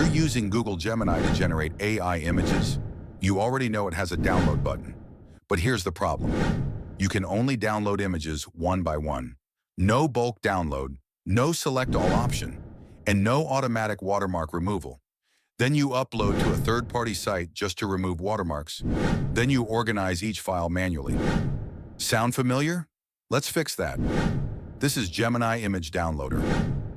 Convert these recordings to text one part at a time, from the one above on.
you're using Google Gemini to generate AI images, you already know it has a download button. But here's the problem. You can only download images one by one. No bulk download, no select all option, and no automatic watermark removal. Then you upload to a third-party site just to remove watermarks. Then you organize each file manually. Sound familiar? Let's fix that. This is Gemini Image Downloader,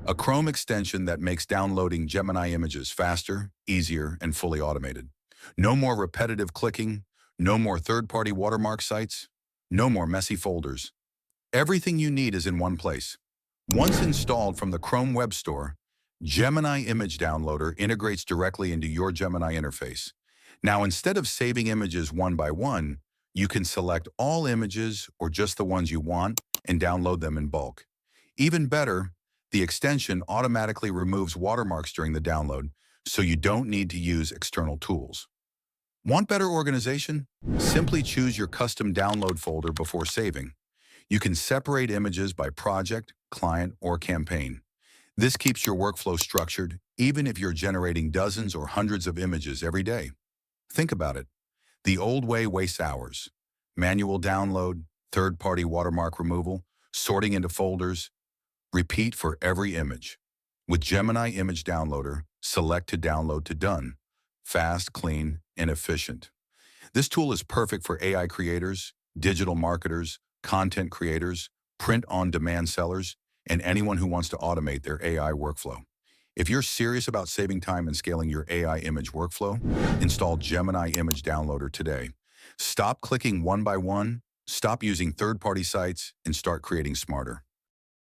a Chrome extension that makes downloading Gemini images faster, easier, and fully automated. No more repetitive clicking, no more third-party watermark sites, no more messy folders. Everything you need is in one place. Once installed from the Chrome Web Store, Gemini Image Downloader integrates directly into your Gemini interface. Now, instead of saving images one by one, you can select all images or just the ones you want and download them in bulk. Even better, the extension automatically removes watermarks during the download, so you don't need to use external tools. Want better organization? Simply choose your custom download folder before saving. You can separate images by project, client, or campaign. This keeps your workflow structured, even if you're generating dozens or hundreds of images every day. Think about it. The old way wastes hours. Manual download, third-party watermark removal, sorting into folders. Repeat for every image. With Gemini Image Downloader, select to download to done. Fast, clean, and efficient. This tool is perfect for AI creators, digital marketers, content creators, print-on-demand sellers, and anyone who wants to automate their AI workflow. If you're serious about saving time and scaling your AI image workflow, install Gemini Image Downloader today. Stop clicking one by one, stop using third-party sites, and start creating smarter.